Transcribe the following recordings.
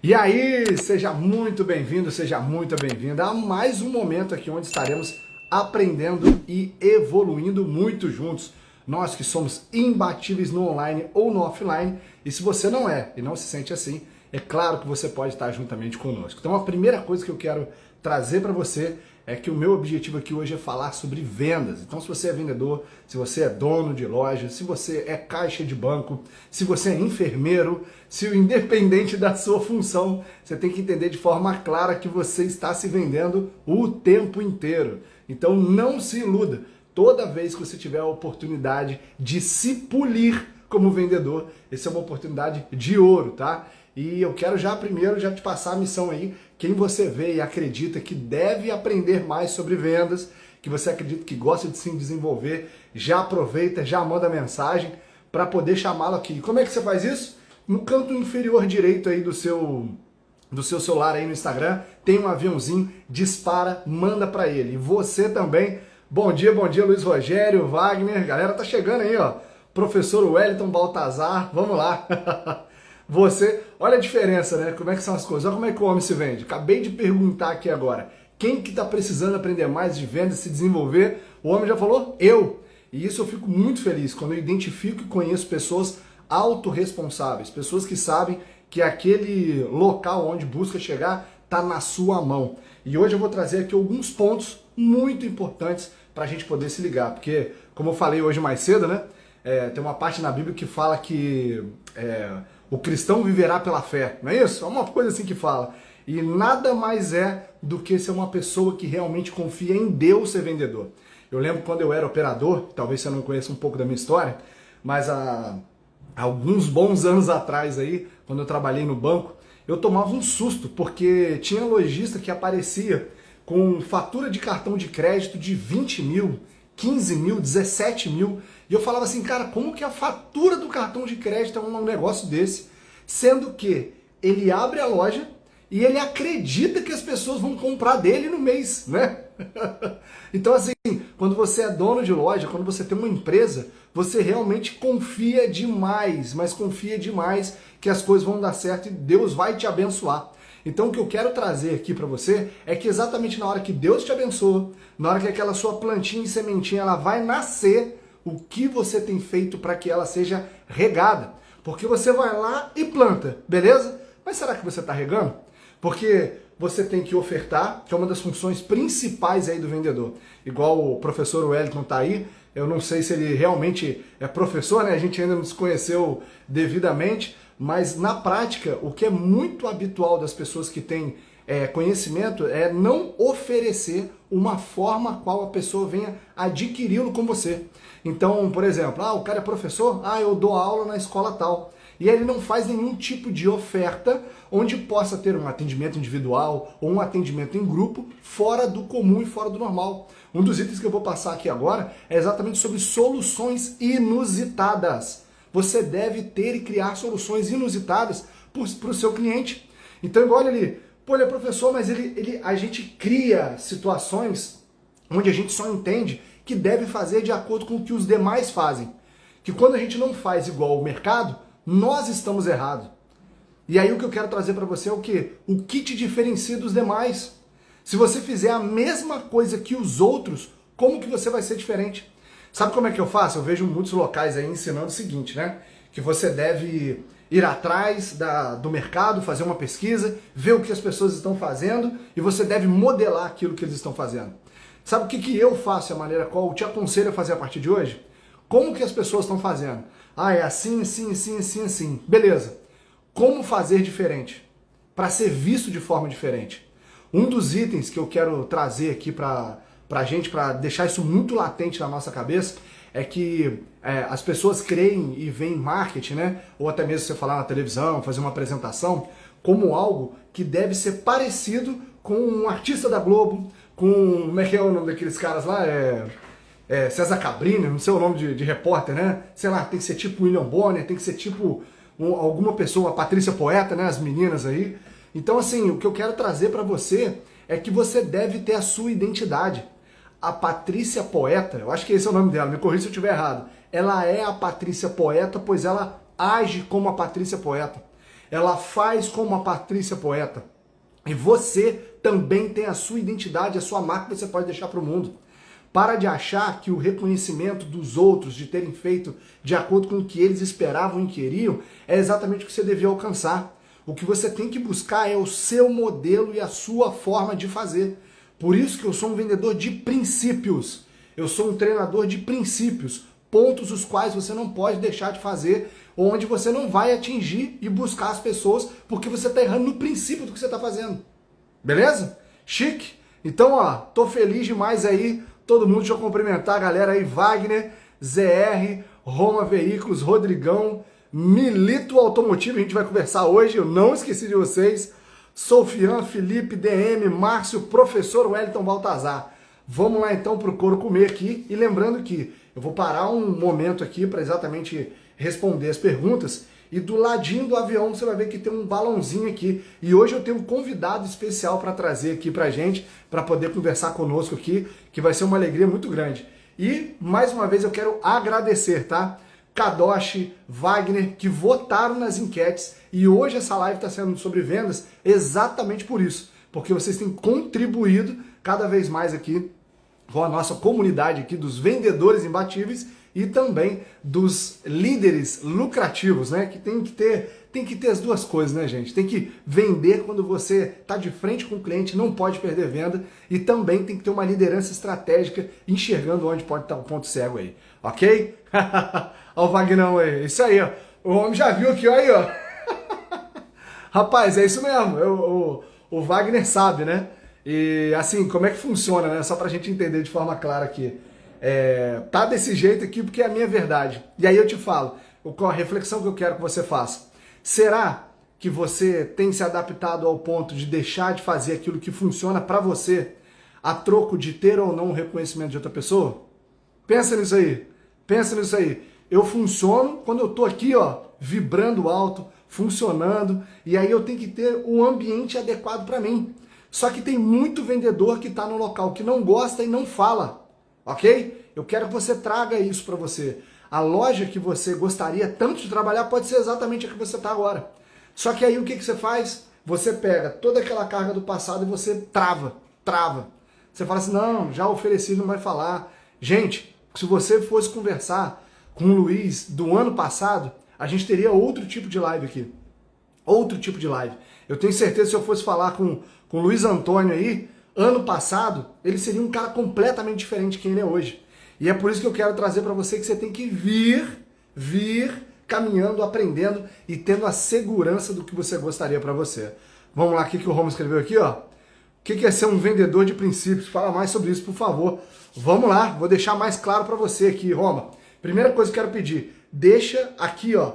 E aí, seja muito bem-vindo, seja muito bem-vinda a mais um momento aqui onde estaremos aprendendo e evoluindo muito juntos. Nós que somos imbatíveis no online ou no offline, e se você não é e não se sente assim, é claro que você pode estar juntamente conosco. Então a primeira coisa que eu quero trazer para você é que o meu objetivo aqui hoje é falar sobre vendas. Então se você é vendedor, se você é dono de loja, se você é caixa de banco, se você é enfermeiro, se independente da sua função, você tem que entender de forma clara que você está se vendendo o tempo inteiro. Então não se iluda. Toda vez que você tiver a oportunidade de se polir como vendedor, essa é uma oportunidade de ouro, tá? E eu quero já te passar a missão aí, quem você vê e acredita que deve aprender mais sobre vendas, que você acredita que gosta de se desenvolver, já aproveita, já manda mensagem para poder chamá-lo aqui. Como é que você faz isso? No canto inferior direito aí do seu celular aí no Instagram, tem um aviãozinho, dispara, manda para ele. E você também, bom dia Luiz Rogério, Wagner, galera tá chegando aí, ó. Professor Wellington Baltazar, vamos lá. Você, olha a diferença, né? Como é que são as coisas, olha como é que o homem se vende. Acabei de perguntar aqui agora, quem que tá precisando aprender mais de vendas, se desenvolver? O homem já falou, eu. E isso eu fico muito feliz, quando eu identifico e conheço pessoas autorresponsáveis, pessoas que sabem que aquele local onde busca chegar tá na sua mão. E hoje eu vou trazer aqui alguns pontos muito importantes para a gente poder se ligar, porque, como eu falei hoje mais cedo, né? Tem uma parte na Bíblia que fala que o cristão viverá pela fé, não é isso? É uma coisa assim que fala. E nada mais é do que ser uma pessoa que realmente confia em Deus ser vendedor. Eu lembro quando eu era operador, talvez você não conheça um pouco da minha história, mas há alguns bons anos atrás aí, quando eu trabalhei no banco, eu tomava um susto, porque tinha lojista que aparecia com fatura de cartão de crédito de 20 mil, 15 mil, 17 mil, e eu falava assim, cara, como que a fatura do cartão de crédito é um negócio desse? Sendo que ele abre a loja e ele acredita que as pessoas vão comprar dele no mês, né? Então assim, quando você é dono de loja, quando você tem uma empresa, você realmente confia demais, mas confia demais que as coisas vão dar certo e Deus vai te abençoar. Então o que eu quero trazer aqui para você é que exatamente na hora que Deus te abençoa, na hora que aquela sua plantinha e sementinha ela vai nascer, o que você tem feito para que ela seja regada? Porque você vai lá e planta, beleza? Mas será que você está regando? Porque você tem que ofertar, que é uma das funções principais aí do vendedor. Igual o professor Wellington está aí, eu não sei se ele realmente é professor, né? A gente ainda não se conheceu devidamente, mas na prática, o que é muito habitual das pessoas que têm conhecimento é não oferecer uma forma a qual a pessoa venha adquiri-lo com você. Então, por exemplo, o cara é professor, eu dou aula na escola tal. E ele não faz nenhum tipo de oferta onde possa ter um atendimento individual ou um atendimento em grupo fora do comum e fora do normal. Um dos itens que eu vou passar aqui agora é exatamente sobre soluções inusitadas. Você deve ter e criar soluções inusitadas para o seu cliente. Então, igual ele é professor, mas a gente cria situações onde a gente só entende que deve fazer de acordo com o que os demais fazem. Que quando a gente não faz igual ao mercado, nós estamos errados. E aí o que eu quero trazer para você é o quê? O que te diferencia dos demais. Se você fizer a mesma coisa que os outros, como que você vai ser diferente? Sabe como é que eu faço? Eu vejo muitos locais aí ensinando o seguinte, né? Que você deve ir atrás do mercado, fazer uma pesquisa, ver o que as pessoas estão fazendo e você deve modelar aquilo que eles estão fazendo. Sabe o que eu faço, a maneira qual eu te aconselho a fazer a partir de hoje? Como que as pessoas estão fazendo? É assim, assim, assim, assim, assim. Beleza. Como fazer diferente? Para ser visto de forma diferente. Um dos itens que eu quero trazer aqui pra gente, para deixar isso muito latente na nossa cabeça, é que as pessoas creem e veem marketing, né? Ou até mesmo você falar na televisão, fazer uma apresentação, como algo que deve ser parecido com um artista da Globo, com, como é que é o nome daqueles caras lá? César Cabrini, não sei o nome de repórter, né? Sei lá, tem que ser tipo William Bonner, tem que ser tipo alguma pessoa, a Patrícia Poeta, né? As meninas aí. Então, assim, o que eu quero trazer para você é que você deve ter a sua identidade. A Patrícia Poeta, eu acho que esse é o nome dela, me corrija se eu estiver errado. Ela é a Patrícia Poeta, pois ela age como a Patrícia Poeta. ela faz como a Patrícia Poeta. E você também tem a sua identidade, a sua marca que você pode deixar para o mundo. Para de achar que o reconhecimento dos outros, de terem feito de acordo com o que eles esperavam e queriam, é exatamente o que você devia alcançar. O que você tem que buscar é o seu modelo e a sua forma de fazer. Por isso que eu sou um vendedor de princípios. Eu sou um treinador de princípios, pontos os quais você não pode deixar de fazer, onde você não vai atingir e buscar as pessoas porque você está errando no princípio do que você está fazendo. Beleza? Chique? Então, ó, tô feliz demais aí. Todo mundo, deixa eu cumprimentar a galera aí, Wagner, ZR, Roma Veículos, Rodrigão, Milito Automotivo, a gente vai conversar hoje, eu não esqueci de vocês, Sofian, Felipe, DM, Márcio, Professor Wellington Baltazar. Vamos lá então pro couro comer aqui, e lembrando que eu vou parar um momento aqui para exatamente responder as perguntas, e do ladinho do avião você vai ver que tem um balãozinho aqui. E hoje eu tenho um convidado especial para trazer aqui pra gente, para poder conversar conosco aqui, que vai ser uma alegria muito grande. E, mais uma vez, eu quero agradecer, tá? Kadoshi, Wagner, que votaram nas enquetes. E hoje essa live está sendo sobre vendas exatamente por isso. Porque vocês têm contribuído cada vez mais aqui com a nossa comunidade aqui dos vendedores imbatíveis e também dos líderes lucrativos, né? Que tem que ter as duas coisas, né, gente? Tem que vender quando você está de frente com o cliente, não pode perder venda, e também tem que ter uma liderança estratégica enxergando onde pode estar o ponto cego aí, ok? Olha o Vagnão aí, isso aí, ó. O homem já viu aqui, ó, aí, ó. Rapaz, é isso mesmo, o Wagner sabe, né? E assim, como é que funciona, né? Só pra gente entender de forma clara aqui. Tá desse jeito aqui porque é a minha verdade. E aí eu te falo, a reflexão que eu quero que você faça. Será que você tem se adaptado ao ponto de deixar de fazer aquilo que funciona pra você a troco de ter ou não o reconhecimento de outra pessoa? Pensa nisso aí. Pensa nisso aí. Eu funciono quando eu tô aqui, ó, vibrando alto, funcionando, e aí eu tenho que ter um ambiente adequado pra mim. Só que tem muito vendedor que tá no local que não gosta e não fala. Ok? Eu quero que você traga isso para você. A loja que você gostaria tanto de trabalhar pode ser exatamente a que você está agora. Só que aí o que você faz? Você pega toda aquela carga do passado e você trava. Você fala assim, não, já ofereci, não vai falar. Gente, se você fosse conversar com o Luiz do ano passado, a gente teria outro tipo de live aqui. Outro tipo de live. Eu tenho certeza que se eu fosse falar com o Luiz Antônio aí, ano passado, ele seria um cara completamente diferente de quem ele é hoje. E é por isso que eu quero trazer para você que você tem que vir caminhando, aprendendo e tendo a segurança do que você gostaria para você. Vamos lá, o que o Roma escreveu aqui, ó. O que é ser um vendedor de princípios? Fala mais sobre isso, por favor. Vamos lá, vou deixar mais claro para você aqui, Roma. Primeira coisa que eu quero pedir, deixa aqui, ó,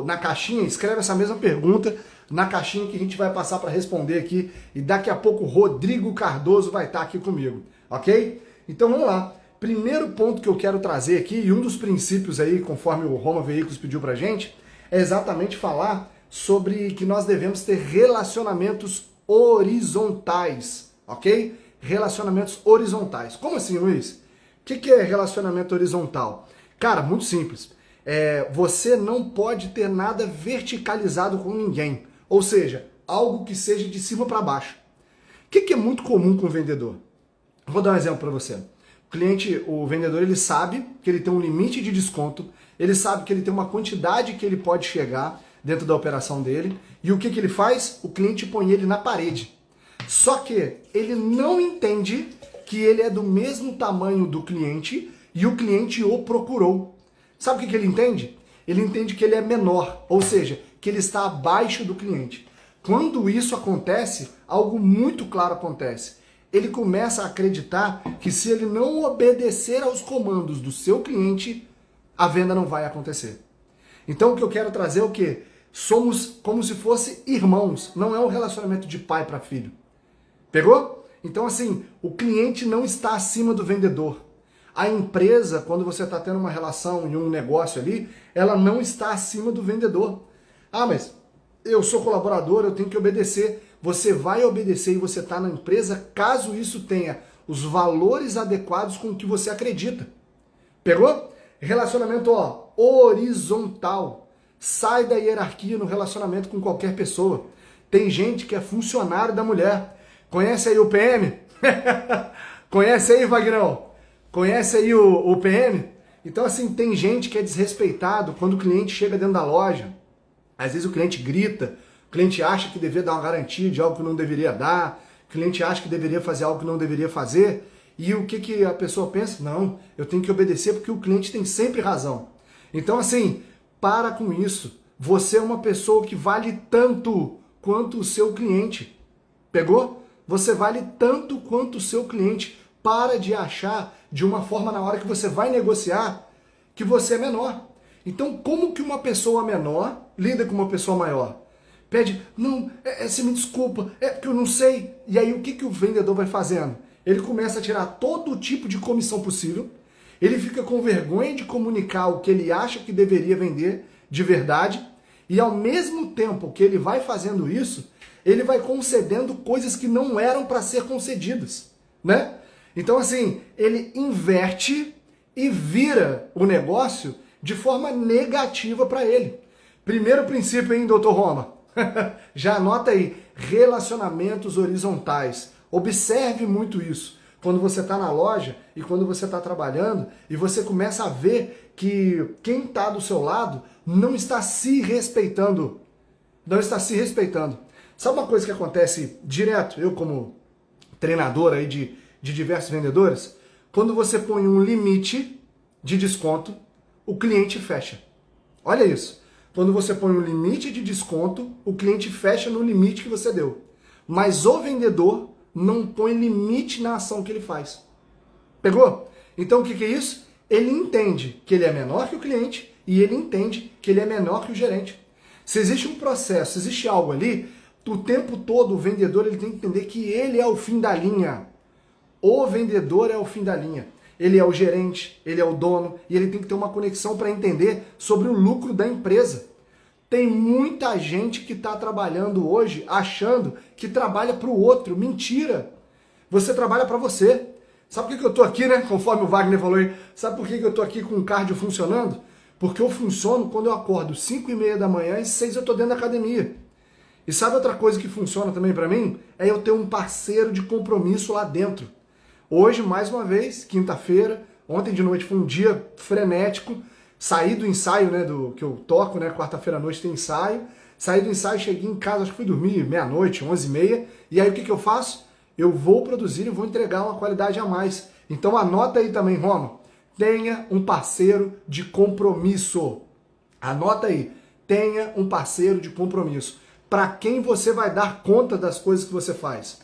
na caixinha, escreve essa mesma pergunta na caixinha que a gente vai passar para responder aqui, e daqui a pouco o Rodrigo Cardoso vai estar aqui comigo, ok? Então vamos lá. Primeiro ponto que eu quero trazer aqui, e um dos princípios aí, conforme o Roma Veículos pediu pra gente, é exatamente falar sobre que nós devemos ter relacionamentos horizontais, ok? Relacionamentos horizontais. Como assim, Luiz? O que é relacionamento horizontal? Cara, muito simples. Você não pode ter nada verticalizado com ninguém. Ou seja, algo que seja de cima para baixo. O que é muito comum com o vendedor? Vou dar um exemplo para você. O vendedor, ele sabe que ele tem um limite de desconto, ele sabe que ele tem uma quantidade que ele pode chegar dentro da operação dele, e o que ele faz? O cliente põe ele na parede. Só que ele não entende que ele é do mesmo tamanho do cliente e o cliente o procurou. Sabe o que ele entende? Ele entende que ele é menor, ou seja, que ele está abaixo do cliente. Quando isso acontece, algo muito claro acontece. Ele começa a acreditar que se ele não obedecer aos comandos do seu cliente, a venda não vai acontecer. Então o que eu quero trazer é o quê? Somos como se fosse irmãos, não é um relacionamento de pai para filho. Pegou? Então assim, o cliente não está acima do vendedor. A empresa, quando você está tendo uma relação e um negócio ali, ela não está acima do vendedor. Ah, mas eu sou colaborador, eu tenho que obedecer. Você vai obedecer e você está na empresa caso isso tenha os valores adequados com o que você acredita. Pegou? Relacionamento, ó, horizontal. Sai da hierarquia no relacionamento com qualquer pessoa. Tem gente que é funcionário da mulher. Conhece aí o PM? Conhece aí, Vagnão? Conhece aí o PM? Então, assim, tem gente que é desrespeitado quando o cliente chega dentro da loja. Às vezes o cliente grita, o cliente acha que deveria dar uma garantia de algo que não deveria dar, o cliente acha que deveria fazer algo que não deveria fazer. E o que a pessoa pensa? Não, eu tenho que obedecer porque o cliente tem sempre razão. Então, assim, para com isso. Você é uma pessoa que vale tanto quanto o seu cliente. Pegou? Você vale tanto quanto o seu cliente. Para de achar de uma forma na hora que você vai negociar que você é menor. Então, como que uma pessoa menor lida com uma pessoa maior? Pede, não, você me desculpa, é porque eu não sei. E aí o que o vendedor vai fazendo? Ele começa a tirar todo tipo de comissão possível, ele fica com vergonha de comunicar o que ele acha que deveria vender de verdade, e ao mesmo tempo que ele vai fazendo isso, ele vai concedendo coisas que não eram para ser concedidas, né? Então, assim, ele inverte e vira o negócio de forma negativa para ele. Primeiro princípio, hein, Dr. Roma? Já anota aí, relacionamentos horizontais. Observe muito isso. Quando você está na loja e quando você está trabalhando e você começa a ver que quem está do seu lado não está se respeitando. Não está se respeitando. Sabe uma coisa que acontece direto, eu como treinador aí de diversos vendedores? Quando você põe um limite de desconto, o cliente fecha. Olha isso. Quando você põe um limite de desconto, o cliente fecha no limite que você deu. Mas o vendedor não põe limite na ação que ele faz. Pegou? Então o que é isso? Ele entende que ele é menor que o cliente e ele entende que ele é menor que o gerente. Se existe um processo, se existe algo ali, o tempo todo o vendedor ele tem que entender que ele é o fim da linha. O vendedor é o fim da linha. Ele é o gerente, ele é o dono e ele tem que ter uma conexão para entender sobre o lucro da empresa. Tem muita gente que está trabalhando hoje achando que trabalha para o outro. Mentira! Você trabalha para você. Sabe por que eu estou aqui, né? Conforme o Wagner falou aí. Sabe por que eu estou aqui com o cardio funcionando? Porque eu funciono quando eu acordo 5h30 da manhã e 6 eu estou dentro da academia. E sabe outra coisa que funciona também para mim? É eu ter um parceiro de compromisso lá dentro. Hoje, mais uma vez, quinta-feira, ontem de noite foi um dia frenético, saí do ensaio, né, que eu toco, né, quarta-feira à noite tem ensaio, saí do ensaio, cheguei em casa, acho que fui dormir meia-noite, 11h30, e aí o que eu faço? Eu vou produzir e vou entregar uma qualidade a mais. Então anota aí também, Roma, tenha um parceiro de compromisso. Anota aí, tenha um parceiro de compromisso. Para quem você vai dar conta das coisas que você faz.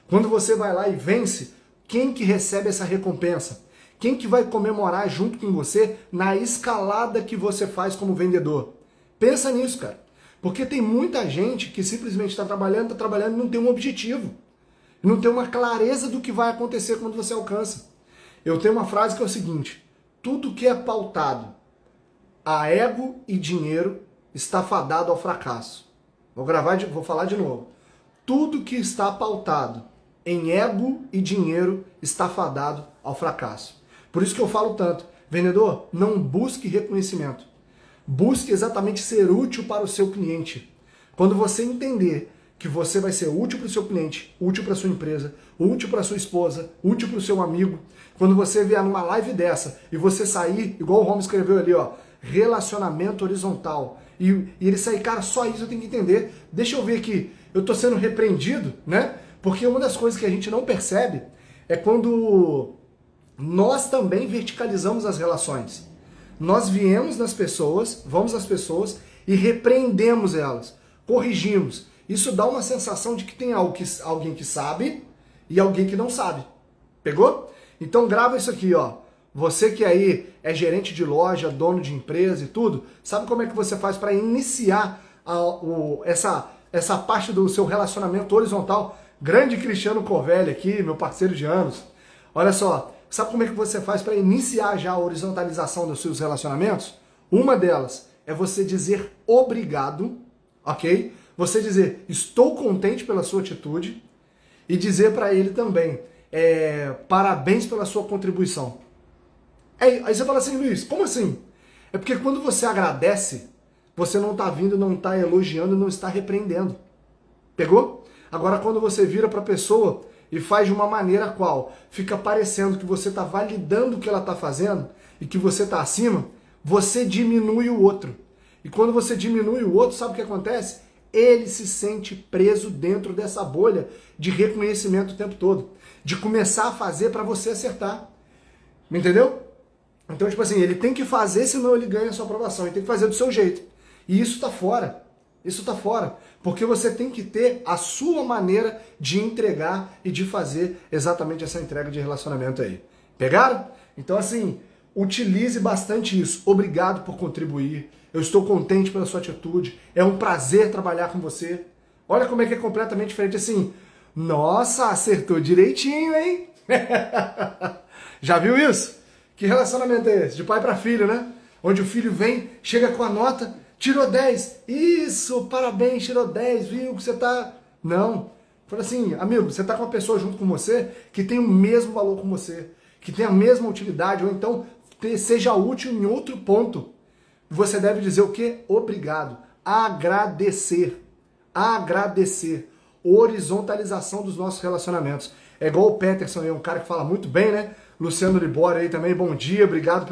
Quando você vai lá e vence, quem que recebe essa recompensa? Quem que vai comemorar junto com você na escalada que você faz como vendedor? Pensa nisso, cara. Porque tem muita gente que simplesmente está trabalhando e não tem um objetivo. Não tem uma clareza do que vai acontecer quando você alcança. Eu tenho uma frase que é o seguinte: tudo que é pautado a ego e dinheiro está fadado ao fracasso. Vou falar de novo. Tudo que está pautado em ego e dinheiro está fadado ao fracasso. Por isso que eu falo tanto, vendedor, não busque reconhecimento. Busque exatamente ser útil para o seu cliente. Quando você entender que você vai ser útil para o seu cliente, útil para a sua empresa, útil para a sua esposa, útil para o seu amigo, quando você vier numa live dessa e você sair, igual o Roma escreveu ali, ó, relacionamento horizontal, e ele sair, cara, só isso eu tenho que entender. Deixa eu ver aqui, eu estou sendo repreendido, né? Porque uma das coisas que a gente não percebe é quando nós também verticalizamos as relações. Nós viemos nas pessoas, vamos às pessoas e repreendemos elas, corrigimos. Isso dá uma sensação de que tem alguém que sabe e alguém que não sabe. Pegou? Então grava isso aqui, ó. Você que aí é gerente de loja, dono de empresa e tudo, sabe como é que você faz para iniciar essa parte do seu relacionamento horizontal? Grande Cristiano Covelli aqui, meu parceiro de anos. Olha só, sabe como é que você faz para iniciar já a horizontalização dos seus relacionamentos? Uma delas é você dizer obrigado, ok? Você dizer estou contente pela sua atitude e dizer para ele também parabéns pela sua contribuição. Aí você fala assim, Luiz, como assim? É porque quando você agradece, Você não está vindo, não está elogiando, não está repreendendo. Pegou? Agora, quando você vira para a pessoa e faz de uma maneira qual fica parecendo que você está validando o que ela está fazendo e que você está acima, você diminui o outro. E quando você diminui o outro, sabe o que acontece? Ele se sente preso dentro dessa bolha de reconhecimento o tempo todo. De começar a fazer para você acertar. Entendeu? Então, tipo assim, ele tem que fazer, senão ele ganha a sua aprovação. Ele tem que fazer do seu jeito. E isso tá fora. Isso tá fora. Porque você tem que ter a sua maneira de entregar e de fazer exatamente essa entrega de relacionamento aí. Pegaram? Então, assim, utilize bastante isso. Obrigado por contribuir. Eu estou contente pela sua atitude. É um prazer trabalhar com você. Olha como é que é completamente diferente assim. Nossa, acertou direitinho, hein? Já viu isso? Que relacionamento é esse? De pai para filho, né? Onde o filho vem, chega com a nota, tirou 10. Isso, parabéns, tirou 10, viu que você tá... Não. Fala assim, amigo, você tá com uma pessoa junto com você que tem o mesmo valor com você, que tem a mesma utilidade, ou então seja útil em outro ponto. Você deve dizer o quê? Obrigado. Agradecer. Agradecer. Horizontalização dos nossos relacionamentos. É igual o Peterson, é um cara que fala muito bem, né? Luciano Libório aí também, bom dia, obrigado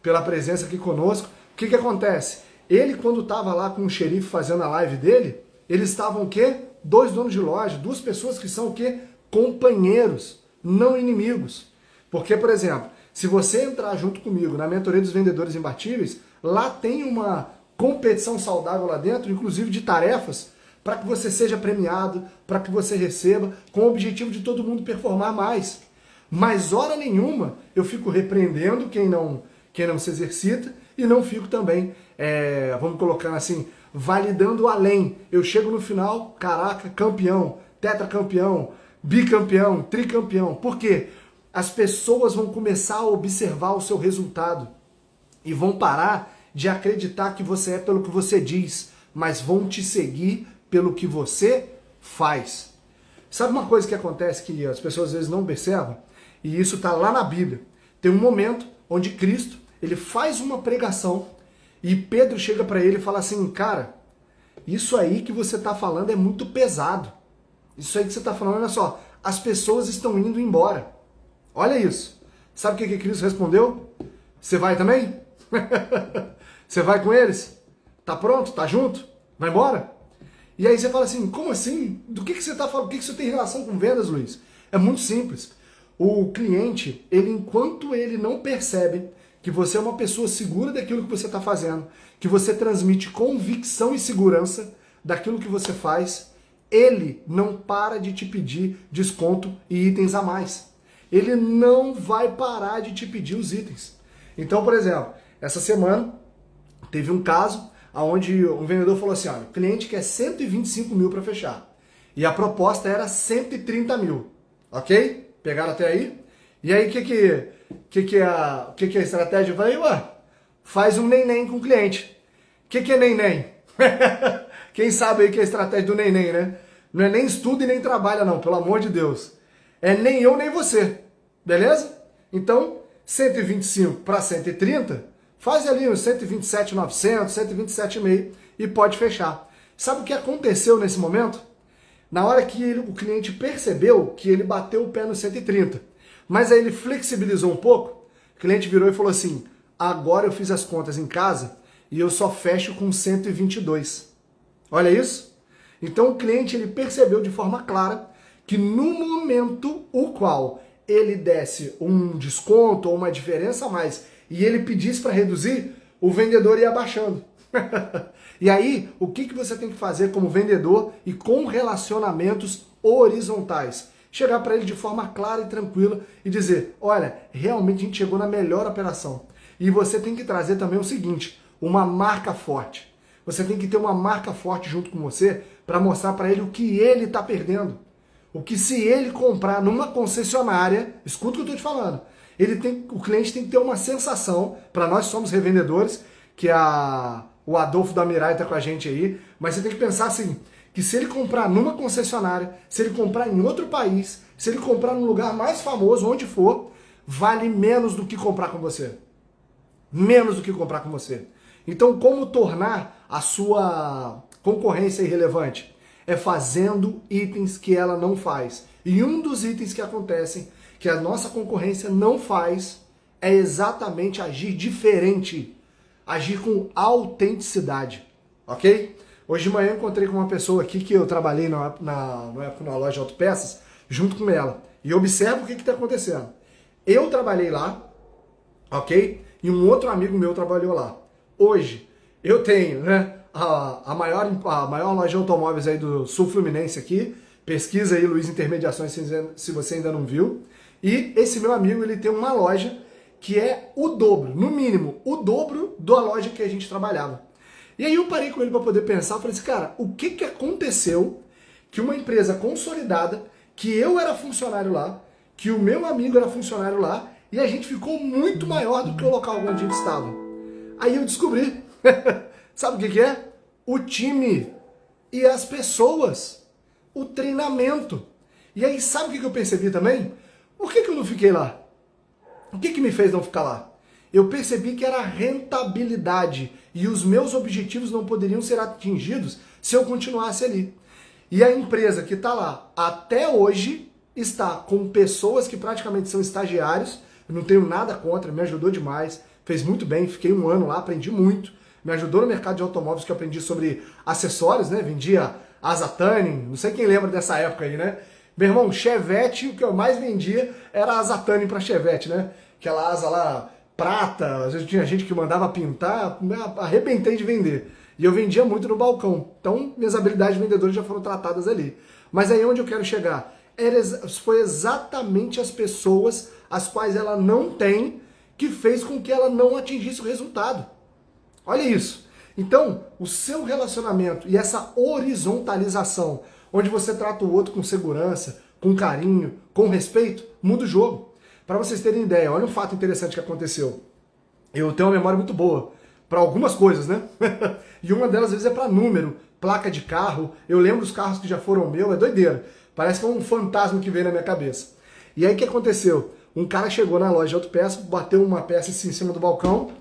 pela presença aqui conosco. O que acontece? Ele, quando estava lá com o xerife fazendo a live dele, eles estavam o quê? 2 donos de loja, 2 pessoas que são o quê? Companheiros, não inimigos. Porque, por exemplo, se você entrar junto comigo na mentoria dos vendedores imbatíveis, lá tem uma competição saudável lá dentro, inclusive de tarefas, para que você seja premiado, para que você receba, com o objetivo de todo mundo performar mais. Mas hora nenhuma eu fico repreendendo quem não se exercita e não fico também, vamos colocar assim, validando além. Eu chego no final, caraca, campeão, tetracampeão, bicampeão, tricampeão. Por quê? As pessoas vão começar a observar o seu resultado e vão parar de acreditar que você é pelo que você diz, mas vão te seguir pelo que você faz. Sabe uma coisa que acontece que as pessoas às vezes não percebem? E isso está lá na Bíblia. Tem um momento onde Cristo, ele faz uma pregação e Pedro chega para ele e fala assim, cara, isso aí que você está falando é muito pesado. Isso aí que você está falando, olha só, as pessoas estão indo embora. Olha isso. Sabe o que Cristo respondeu? Você vai também? Você vai com eles? Tá pronto? Tá junto? Vai embora? E aí você fala assim, como assim? Do que você está falando? O que isso tem relação com vendas, Luiz? É muito simples. O cliente, enquanto ele não percebe que você é uma pessoa segura daquilo que você está fazendo, que você transmite convicção e segurança daquilo que você faz, ele não para de te pedir desconto e itens a mais. Ele não vai parar de te pedir os itens. Então, por exemplo, essa semana teve um caso onde um vendedor falou assim, olha, o cliente quer 125 mil para fechar. E a proposta era 130 mil. Ok? Pegaram até aí? E aí, o que é a estratégia? Eu falei, ué, faz um nem com o cliente. O que é nem? Quem sabe aí que é a estratégia do nem, né? Não é nem estuda e nem trabalha não, pelo amor de Deus. É nem eu, nem você. Beleza? Então, 125 para 130, faz ali uns 127.900, 127,5 e pode fechar. Sabe o que aconteceu nesse momento? Na hora que o cliente percebeu que ele bateu o pé no 130, mas aí ele flexibilizou um pouco, o cliente virou e falou assim, agora eu fiz as contas em casa e eu só fecho com 122. Olha isso? Então o cliente ele percebeu de forma clara que no momento o qual ele desse um desconto ou uma diferença a mais e ele pedisse para reduzir, o vendedor ia abaixando. E aí, o que você tem que fazer como vendedor e com relacionamentos horizontais? Chegar para ele de forma clara e tranquila e dizer, olha, realmente a gente chegou na melhor operação. E você tem que trazer também o seguinte, uma marca forte. Você tem que ter uma marca forte junto com você para mostrar para ele o que ele está perdendo. O que se ele comprar numa concessionária, escuta o que eu estou te falando, o cliente tem que ter uma sensação, para nós somos revendedores, que o Adolfo da Mirai está com a gente aí, mas você tem que pensar assim, que se ele comprar numa concessionária, se ele comprar em outro país, se ele comprar num lugar mais famoso, onde for, vale menos do que comprar com você. Menos do que comprar com você. Então, como tornar a sua concorrência irrelevante? É fazendo itens que ela não faz. E um dos itens que acontecem, que a nossa concorrência não faz, é exatamente agir diferente. Agir com autenticidade, ok? Hoje de manhã eu encontrei com uma pessoa aqui que eu trabalhei na loja de autopeças, junto com ela. E observa o que está acontecendo. Eu trabalhei lá, ok? E um outro amigo meu trabalhou lá. Hoje, eu tenho, né, a maior loja de automóveis aí do Sul Fluminense aqui. Pesquisa aí, Luiz Intermediações, se você ainda não viu. E esse meu amigo, ele tem uma loja que é o dobro, no mínimo, o dobro da loja que a gente trabalhava. E aí eu parei com ele para poder pensar, falei assim, cara, o que que aconteceu que uma empresa consolidada, que eu era funcionário lá, que o meu amigo era funcionário lá, e a gente ficou muito maior do que o local onde a gente estava. Aí eu descobri, sabe o que que é? O time e as pessoas, o treinamento. E aí sabe o que que eu percebi também? Por que que eu não fiquei lá? O que que me fez não ficar lá? Eu percebi que era rentabilidade e os meus objetivos não poderiam ser atingidos se eu continuasse ali. E a empresa que está lá até hoje está com pessoas que praticamente são estagiários, eu não tenho nada contra, me ajudou demais, fez muito bem, fiquei um ano lá, aprendi muito, me ajudou no mercado de automóveis que eu aprendi sobre acessórios, né? Vendia asa tanning, não sei quem lembra dessa época aí, né? Meu irmão, Chevette, o que eu mais vendia era asa tanning para Chevette, né? Aquela asa lá prata, às vezes tinha gente que mandava pintar, arrebentei de vender. E eu vendia muito no balcão. Então, minhas habilidades de vendedor já foram tratadas ali. Mas aí onde eu quero chegar? Foi exatamente as pessoas as quais ela não tem que fez com que ela não atingisse o resultado. Olha isso. Então, o seu relacionamento e essa horizontalização, onde você trata o outro com segurança, com carinho, com respeito, muda o jogo. Para vocês terem ideia, olha um fato interessante que aconteceu. Eu tenho uma memória muito boa para algumas coisas, né? E uma delas, às vezes, é para número, placa de carro. Eu lembro os carros que já foram meu, é doideira. Parece que é um fantasma que veio na minha cabeça. E aí o que aconteceu? Um cara chegou na loja de autopeça, bateu uma peça assim, em cima do balcão.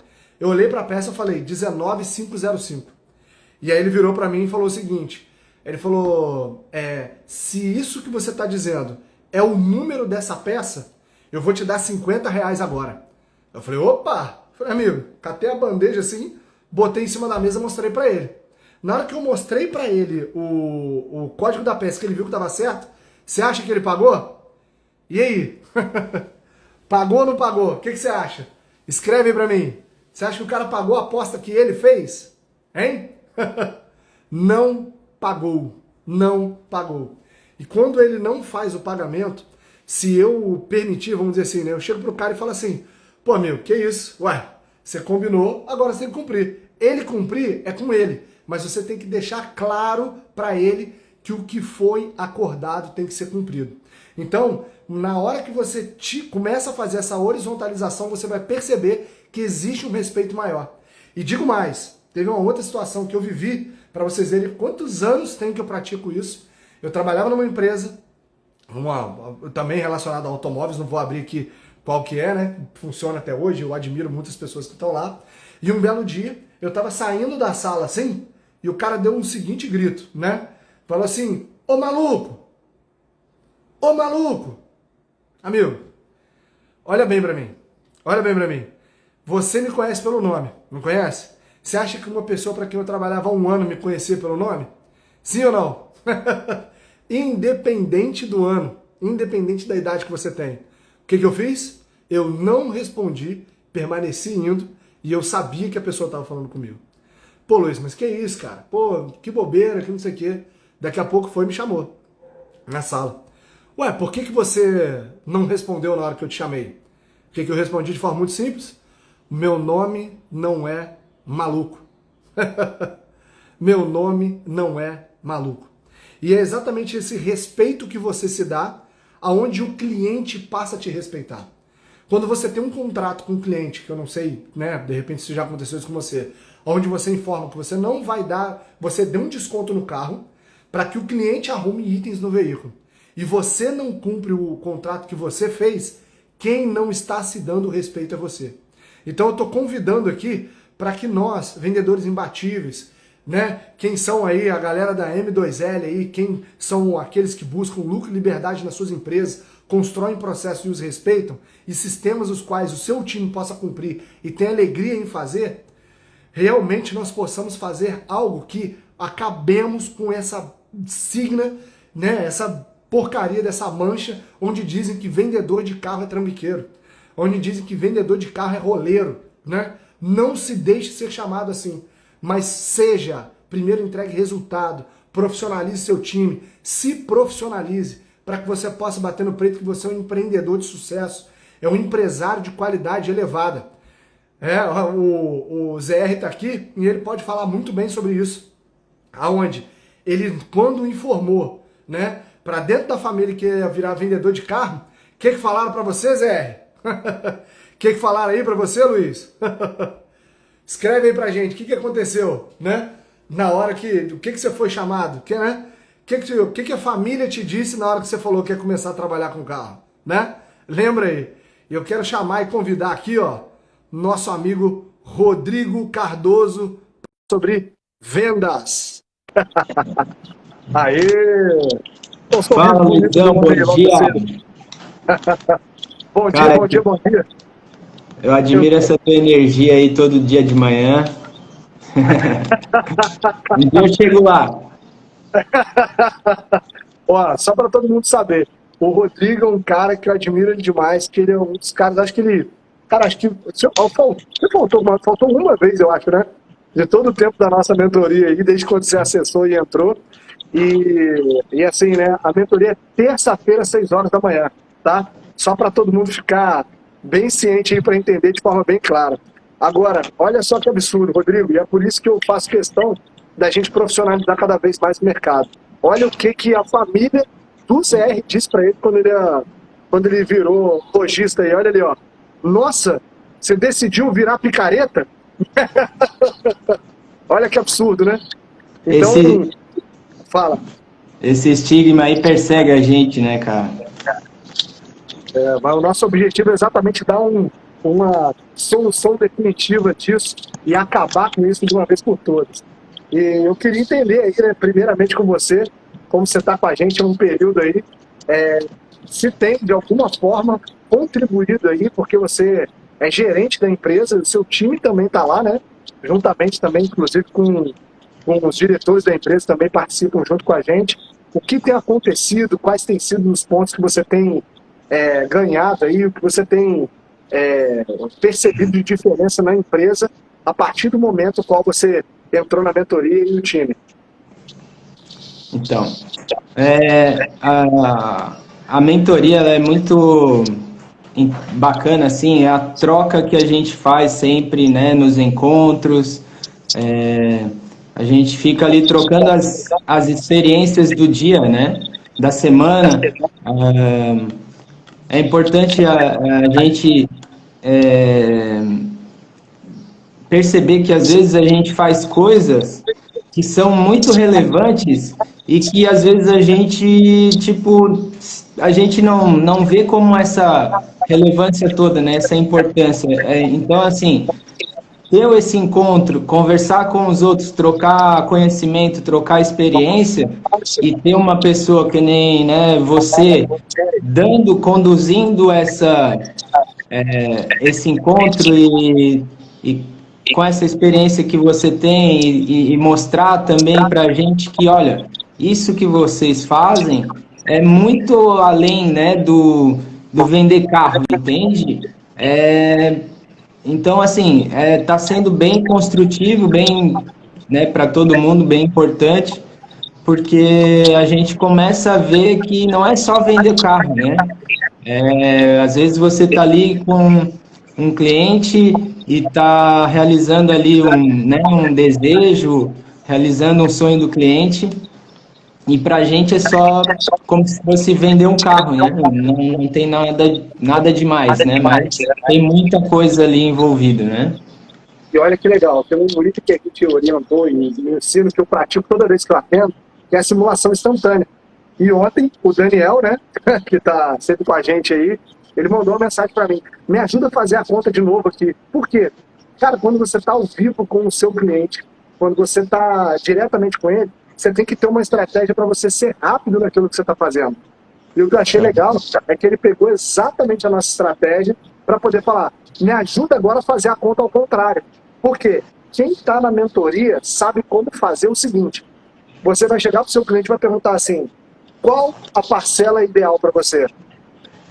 Eu olhei para a peça e falei, 19505. E aí ele virou para mim e falou o seguinte, ele falou, se isso que você está dizendo é o número dessa peça, eu vou te dar R$50 agora. Eu falei, opa! Falei, amigo, catei a bandeja assim, botei em cima da mesa e mostrei pra ele. Na hora que eu mostrei pra ele o código da peça, que ele viu que tava certo, você acha que ele pagou? E aí? Pagou ou não pagou? O que você acha? Escreve aí pra mim. Você acha que o cara pagou a aposta que ele fez? Hein? Não pagou. Não pagou. E quando ele não faz o pagamento, se eu permitir, vamos dizer assim, né? Eu chego pro cara e falo assim, pô, amigo, que isso? Ué, você combinou, agora você tem que cumprir. Ele cumprir é com ele, mas você tem que deixar claro para ele que o que foi acordado tem que ser cumprido. Então, na hora que você começa a fazer essa horizontalização, você vai perceber que existe um respeito maior. E digo mais, teve uma outra situação que eu vivi, para vocês verem quantos anos tem que eu pratico isso. Eu trabalhava numa empresa, também relacionada a automóveis, não vou abrir aqui qual que é, né? Funciona até hoje, eu admiro muitas pessoas que estão lá. E um belo dia, eu estava saindo da sala assim, e o cara deu um seguinte grito, né? Falou assim, ô maluco! Ô maluco! Amigo, olha bem pra mim, olha bem pra mim. Você me conhece pelo nome, não conhece? Você acha que uma pessoa para quem eu trabalhava há um ano me conhecia pelo nome? Sim ou não? Independente do ano, independente da idade que você tem. O que eu fiz? Eu não respondi, permaneci indo e eu sabia que a pessoa estava falando comigo. Pô, Luiz, mas que isso, cara? Pô, que bobeira, que não sei o quê. Daqui a pouco foi e me chamou na sala. Ué, por que você não respondeu na hora que eu te chamei? O que eu respondi de forma muito simples? Meu nome não é maluco. Meu nome não é maluco. E é exatamente esse respeito que você se dá, aonde o cliente passa a te respeitar. Quando você tem um contrato com um cliente, que eu não sei, né, de repente se já aconteceu isso com você, onde você informa que você não vai dar, você deu um desconto no carro para que o cliente arrume itens no veículo, e você não cumpre o contrato que você fez, quem não está se dando respeito é você. Então eu estou convidando aqui para que nós, vendedores imbatíveis, né, quem são aí a galera da M2L aí, quem são aqueles que buscam lucro e liberdade nas suas empresas, constroem processos e os respeitam, e sistemas os quais o seu time possa cumprir e tem alegria em fazer, realmente nós possamos fazer algo que acabemos com essa signa, né, essa porcaria dessa mancha, onde dizem que vendedor de carro é trambiqueiro, onde dizem que vendedor de carro é roleiro, né? Não se deixe ser chamado assim, mas seja, primeiro entregue resultado, profissionalize seu time, se profissionalize, para que você possa bater no peito que você é um empreendedor de sucesso, é um empresário de qualidade elevada. O ZR está aqui e ele pode falar muito bem sobre isso. Aonde ele, quando informou, né, para dentro da família que ia virar vendedor de carro, o que falaram para você, ZR? O que falaram aí para você, Luiz? Escreve aí pra gente, o que aconteceu, né? Na hora o que você foi chamado, né? O que a família te disse na hora que você falou que ia começar a trabalhar com carro, né? Lembra aí. Eu quero chamar e convidar aqui, ó, nosso amigo Rodrigo Cardoso sobre vendas. Aê! Fala, Luizão, bom dia. Bom dia, Cara, bom dia, bom dia. Eu admiro essa tua energia aí todo dia de manhã. Um dia eu chego lá. Ó, só para todo mundo saber, o Rodrigo é um cara que eu admiro ele demais, que ele é um dos caras, acho que ele... Cara, acho que faltou uma vez, eu acho, né? De todo o tempo da nossa mentoria aí, desde quando você acessou e entrou. E assim, né? A mentoria é terça-feira, 6 horas da manhã, tá? Só para todo mundo ficar bem ciente aí para entender de forma bem clara. Agora, olha só que absurdo, Rodrigo, e é por isso que eu faço questão da gente profissionalizar cada vez mais o mercado. Olha o que a família do ZR disse para ele quando ele virou lojista aí. Olha ali, ó. Nossa, você decidiu virar picareta? Olha que absurdo, né? Então, fala. Esse estigma aí persegue a gente, né, cara? Mas o nosso objetivo é exatamente dar uma solução definitiva disso e acabar com isso de uma vez por todas. E eu queria entender aí, né, primeiramente com você, como você está com a gente há um período aí, se tem de alguma forma contribuído aí, porque você é gerente da empresa, o seu time também está lá, né? Juntamente também, inclusive, com os diretores da empresa também participam junto com a gente. O que tem acontecido, quais têm sido os pontos que você tem ganhado aí, o que você tem percebido de diferença na empresa a partir do momento no qual você entrou na mentoria e no time? Então, a mentoria ela é muito bacana, assim, é a troca que a gente faz sempre, né, nos encontros. A gente fica ali trocando as experiências do dia, né, da semana. É importante a gente perceber que às vezes a gente faz coisas que são muito relevantes e que às vezes a gente, tipo, a gente não vê como essa relevância toda, né, essa importância. Então, assim, ter esse encontro, conversar com os outros, trocar conhecimento, trocar experiência e ter uma pessoa que nem, né, você conduzindo esse encontro e com essa experiência que você tem e mostrar também para a gente que, olha, isso que vocês fazem é muito além, né, do vender carro, entende? Então, assim, tá sendo bem construtivo, bem, né, para todo mundo, bem importante, porque a gente começa a ver que não é só vender carro, né? Às vezes você está ali com um cliente e está realizando ali um desejo, realizando um sonho do cliente, e para a gente é só como se fosse vender um carro, né? Não tem nada demais, né? Mas tem muita coisa ali envolvida, né? E olha que legal, tem um livro que a gente orientou e me ensino que eu pratico toda vez que eu atendo, que é a simulação instantânea. E ontem, o Daniel, né, que está sempre com a gente aí, ele mandou uma mensagem para mim: me ajuda a fazer a conta de novo aqui. Por quê? Cara, quando você está ao vivo com o seu cliente, quando você está diretamente com ele, você tem que ter uma estratégia para você ser rápido naquilo que você está fazendo. E o que eu achei legal é que ele pegou exatamente a nossa estratégia para poder falar, me ajuda agora a fazer a conta ao contrário. Por quê? Quem está na mentoria sabe como fazer o seguinte. Você vai chegar para o seu cliente e vai perguntar assim, qual a parcela ideal para você?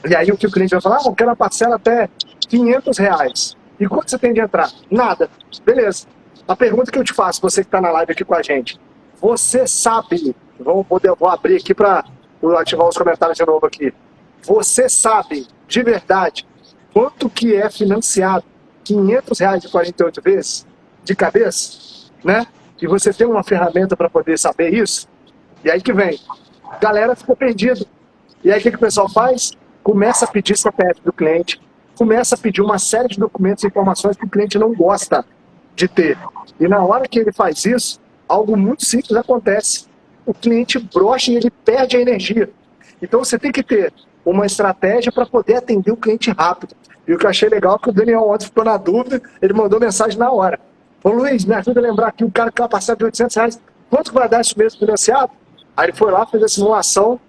E aí o que o cliente vai falar? Eu quero a parcela até R$ 500. E quanto você tem de entrar? Nada. Beleza. A pergunta que eu te faço, você que está na live aqui com a gente, você sabe, vou abrir aqui para ativar os comentários de novo aqui, você sabe, de verdade, quanto que é financiado R$ 500 de 48 vezes? De cabeça? Né? E você tem uma ferramenta para poder saber isso? E aí que vem. Galera ficou perdido. E aí o que o pessoal faz? Começa a pedir CPF do cliente, começa a pedir uma série de documentos e informações que o cliente não gosta de ter. E na hora que ele faz isso, algo muito simples acontece. O cliente brocha e ele perde a energia. Então você tem que ter uma estratégia para poder atender o cliente rápido. E o que eu achei legal é que o Daniel ontem ficou na dúvida, ele mandou mensagem na hora. Falou, Luiz, me ajuda a lembrar aqui, o cara que vai passar de R$ 800, quanto vai dar esse mês financiado? Aí ele foi lá, fez a simulação,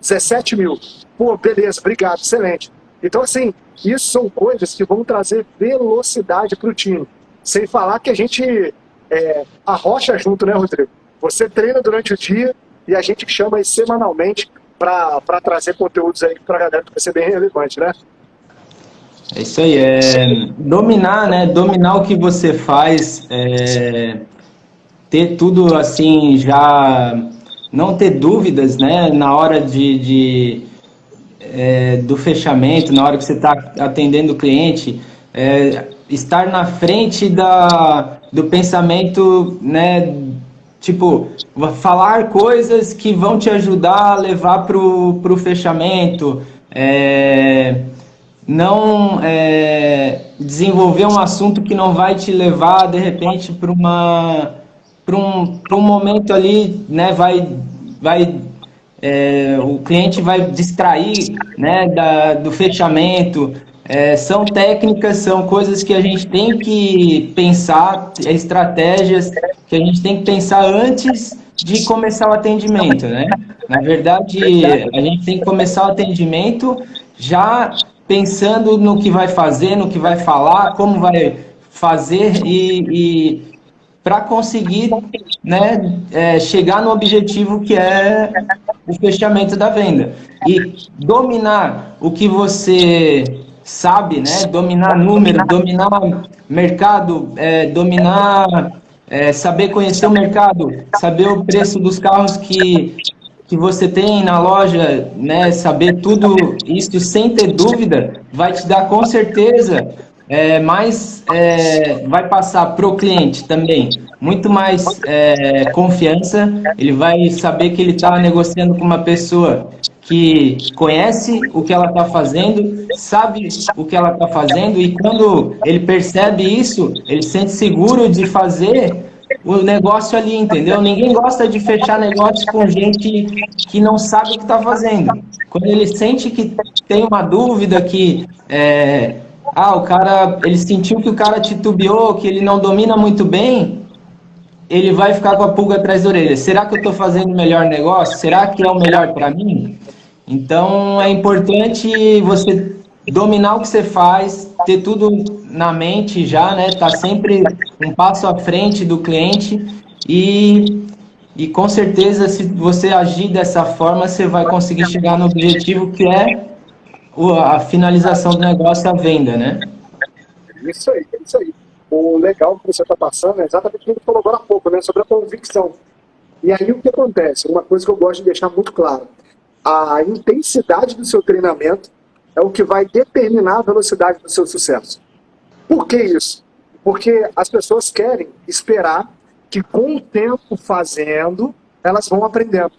17 mil. Pô, beleza, obrigado, excelente. Então, assim, isso são coisas que vão trazer velocidade para o time. Sem falar que a gente arrocha junto, né, Rodrigo? Você treina durante o dia e a gente chama aí semanalmente para trazer conteúdos aí para a galera que vai ser bem relevante, né? É isso aí, dominar, né? Dominar o que você faz, ter tudo assim, já não ter dúvidas, né? Na hora do fechamento, na hora que você está atendendo o cliente, estar na frente do pensamento, né? Tipo, falar coisas que vão te ajudar a levar pro fechamento, não desenvolver um assunto que não vai te levar, de repente, para um momento ali, né? O cliente vai distrair, né, do fechamento. São técnicas, são coisas que a gente tem que pensar, estratégias que a gente tem que pensar antes de começar o atendimento, né? Na verdade, a gente tem que começar o atendimento já pensando no que vai fazer, no que vai falar, como vai fazer e para conseguir, né, chegar no objetivo que é o fechamento da venda. E dominar o que você sabe, né, dominar número, dominar mercado, saber conhecer o mercado, saber o preço dos carros que você tem na loja, né, saber tudo isso sem ter dúvida, vai te dar com certeza vai passar para o cliente também muito mais confiança. Ele vai saber que ele está negociando com uma pessoa que conhece o que ela está fazendo, sabe o que ela está fazendo, e quando ele percebe isso, ele se sente seguro de fazer o negócio ali, entendeu? Ninguém gosta de fechar negócio com gente que não sabe o que está fazendo. Quando ele sente que tem uma dúvida, que o cara, ele sentiu que o cara titubeou, que ele não domina muito bem, ele vai ficar com a pulga atrás da orelha. Será que eu estou fazendo o melhor negócio? Será que é o melhor para mim? Então é importante você dominar o que você faz, ter tudo na mente já, né? Tá sempre um passo à frente do cliente e com certeza, se você agir dessa forma, você vai conseguir chegar no objetivo, que é a finalização do negócio, a venda, né? Isso aí, é isso aí. O legal que você está passando é exatamente o que a gente falou agora há pouco, né? Sobre a convicção. E aí o que acontece? Uma coisa que eu gosto de deixar muito claro. A intensidade do seu treinamento é o que vai determinar a velocidade do seu sucesso. Por que isso? Porque as pessoas querem esperar que com o tempo fazendo, elas vão aprendendo.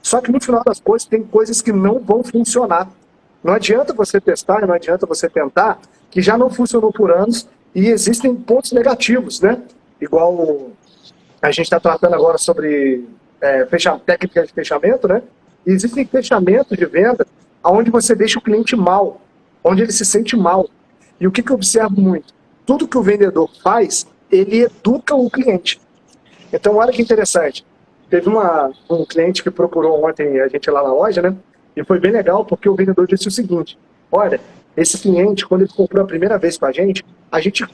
Só que no final das coisas, tem coisas que não vão funcionar. Não adianta você testar, não adianta você tentar, que já não funcionou por anos e existem pontos negativos, né? Igual a gente está tratando agora sobre técnica de fechamento, né? E existem fechamentos de venda onde você deixa o cliente mal, onde ele se sente mal. E o que eu observo muito? tudo que o vendedor faz, ele educa o cliente. Então, olha que interessante. Teve um cliente que procurou ontem a gente lá na loja, né? E foi bem legal porque o vendedor disse o seguinte: olha, esse cliente, quando ele comprou a primeira vez com a gente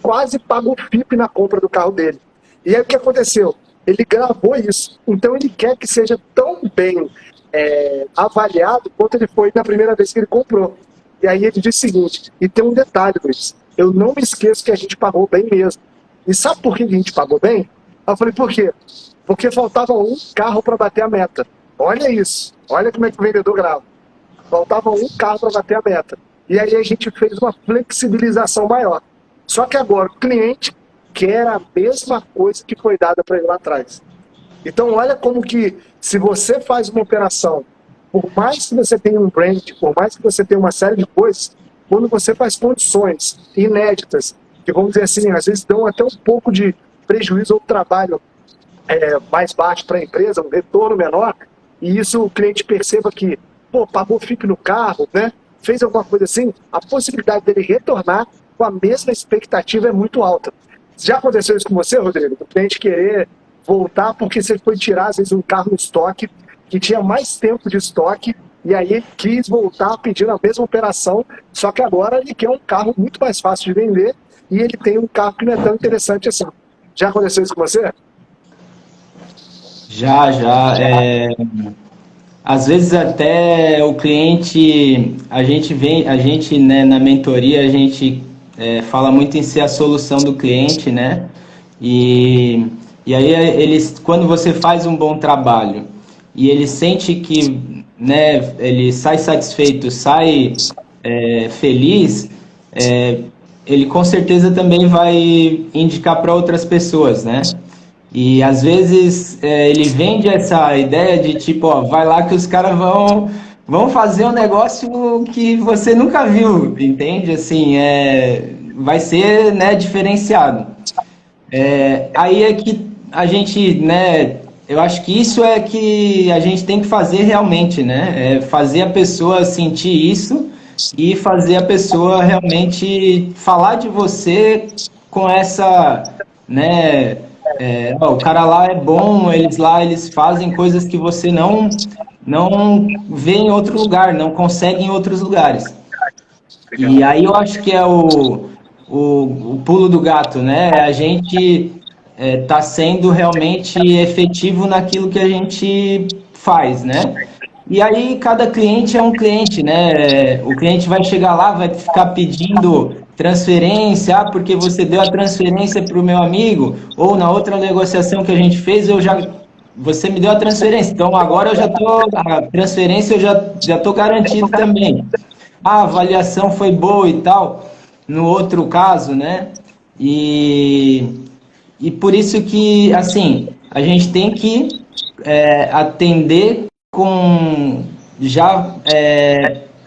quase pagou FIP na compra do carro dele. E aí o que aconteceu? Ele gravou isso. Então ele quer que seja tão bem avaliado quanto ele foi na primeira vez que ele comprou. E aí ele disse o seguinte: e tem um detalhe, Luiz, eu não me esqueço que a gente pagou bem mesmo. E sabe por que a gente pagou bem? Eu falei, por quê? Porque faltava um carro para bater a meta. Olha isso. Olha como é que o vendedor grava. Faltava um carro para bater a meta. E aí a gente fez uma flexibilização maior. Só que agora o cliente quer a mesma coisa que foi dada para ele lá atrás. Então olha como que, se você faz uma operação, por mais que você tenha um brand, por mais que você tenha uma série de coisas, quando você faz condições inéditas, que vamos dizer assim, às vezes dão até um pouco de prejuízo ou trabalho mais baixo para a empresa, um retorno menor, e isso o cliente perceba que, pagou FIP no carro, né? Fez alguma coisa assim, a possibilidade dele retornar com a mesma expectativa é muito alta. Já aconteceu isso com você, Rodrigo? O cliente querer voltar porque você foi tirar, às vezes, um carro no estoque, que tinha mais tempo de estoque, e aí ele quis voltar pedindo a mesma operação, só que agora ele quer um carro muito mais fácil de vender, e ele tem um carro que não é tão interessante assim. Já aconteceu isso com você? Já. Às vezes até o cliente, a gente, né, na mentoria, a gente fala muito em ser a solução do cliente, né? E aí quando você faz um bom trabalho e ele sente que, né, ele sai satisfeito, sai feliz, ele com certeza também vai indicar para outras pessoas, né? E às vezes ele vende essa ideia de tipo, ó, vai lá que os caras vão fazer um negócio que você nunca viu, entende? Assim, vai ser, né, diferenciado. Aí é que a gente, né, eu acho que isso é que a gente tem que fazer realmente, né? Fazer a pessoa sentir isso e fazer a pessoa realmente falar de você com essa, né? O cara lá é bom, eles fazem coisas que você não vê em outro lugar, não consegue em outros lugares. E aí eu acho que é o pulo do gato, né? A gente tá sendo realmente efetivo naquilo que a gente faz, né? E aí cada cliente é um cliente, né? O cliente vai chegar lá, vai ficar pedindo transferência, porque você deu a transferência para o meu amigo, ou na outra negociação que a gente fez, você me deu a transferência, então agora a transferência eu já tô garantido também. A avaliação foi boa e tal, no outro caso, né? E por isso que, assim, a gente tem que atender já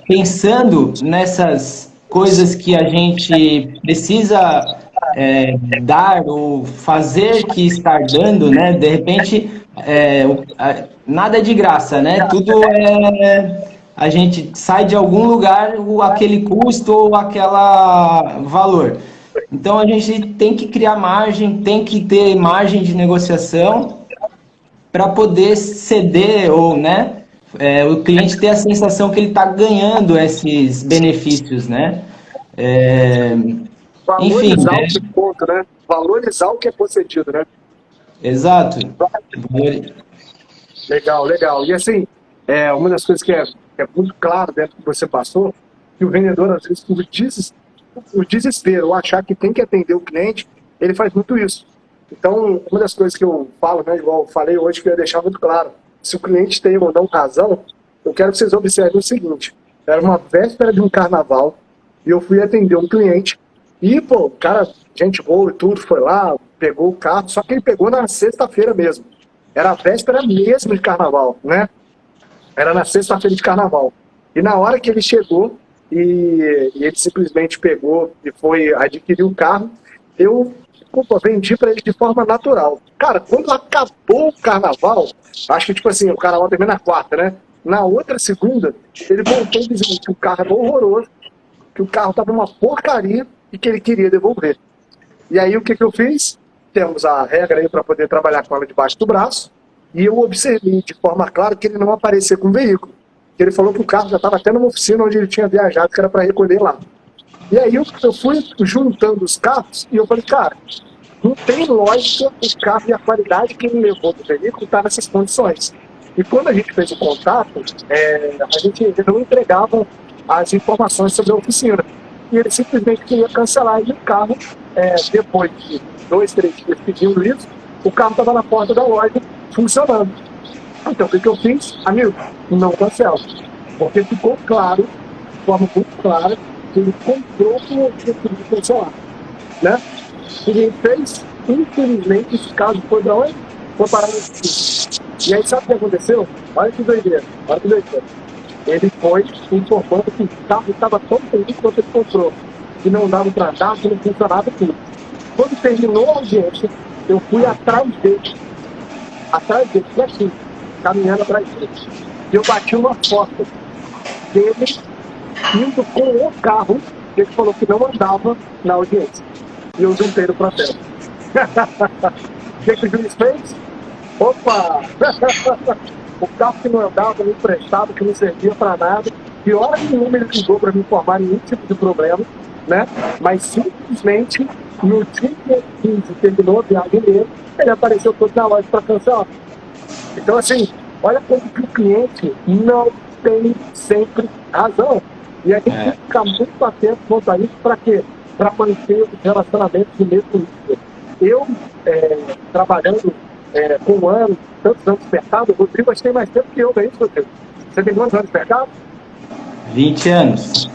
pensando nessas coisas que a gente precisa dar ou fazer que estar dando, né? De repente, nada é de graça, né? Tudo a gente sai de algum lugar aquele custo ou aquela valor. Então a gente tem que criar margem, tem que ter margem de negociação para poder ceder ou, né, o cliente ter a sensação que ele está ganhando esses benefícios, né? Valorizar o que conta, né? Valorizar o que é concedido, né? Exato. Legal. E assim, uma das coisas que é muito claro dentro do que você passou, que o vendedor, às vezes, o desespero, ou achar que tem que atender o cliente, ele faz muito isso. Então, uma das coisas que eu falo, né, igual eu falei hoje, que eu ia deixar muito claro, se o cliente tem ou não razão, eu quero que vocês observem o seguinte: era uma véspera de um carnaval, e eu fui atender um cliente, e, o cara, gente boa e tudo, foi lá, pegou o carro, só que ele pegou na sexta-feira mesmo. Era a véspera mesmo de carnaval, né? Era na sexta-feira de carnaval. E na hora que ele chegou, e ele simplesmente pegou e foi adquirir o carro, eu vendi para ele de forma natural. Cara, quando acabou o carnaval, acho que tipo assim, o carnaval termina na quarta, né? Na outra segunda, ele voltou dizendo que o carro era horroroso, que o carro estava uma porcaria e que ele queria devolver. E aí o que eu fiz? Temos a regra aí para poder trabalhar com ela debaixo do braço, e eu observei de forma clara que ele não aparecia com o veículo. Ele falou que o carro já estava até numa oficina onde ele tinha viajado, que era para recolher lá. E aí eu fui juntando os carros e eu falei, cara, não tem lógica o carro e a qualidade que ele levou do veículo estar nessas condições. E quando a gente fez o contato, eles não entregavam as informações sobre a oficina. E ele simplesmente queria cancelar e o carro, depois de 2, 3 dias pedindo isso, o carro estava na porta da loja funcionando. Então, o que eu fiz? Amigo, não cancela. Porque ficou claro, de forma muito clara, que ele comprou com o objetivo de cancelar. Né? O que ele fez? Infelizmente, esse caso foi para onde? Foi parar no justiça. E aí, sabe o que aconteceu? Olha que doideira. Ele foi informando que o carro estava tão feliz quanto ele comprou. Que não dava para andar, que não funcionava tudo. Quando terminou a audiência, eu fui atrás dele, assim, caminhando atrás dele. E eu bati uma foto dele indo com o carro que ele falou que não andava na audiência. E eu juntei no processo. O que o juiz fez? Opa! O carro que não andava, não prestava, que não servia para nada. Pior nenhuma ele ligou para me informar nenhum tipo de problema, né? Mas simplesmente, no dia 15, terminou a viagem dele, ele apareceu todo na loja para cancelar. Então, assim, olha como que o cliente não tem sempre razão. E a gente tem que ficar muito atento quanto a isso. Para quê? Para manter os relacionamentos do mesmo nível. Eu, trabalhando com um ano, tantos anos de mercado, o Rodrigo acho que tem mais tempo que eu, não é isso, Rodrigo? Você tem quantos anos de mercado? 20 anos.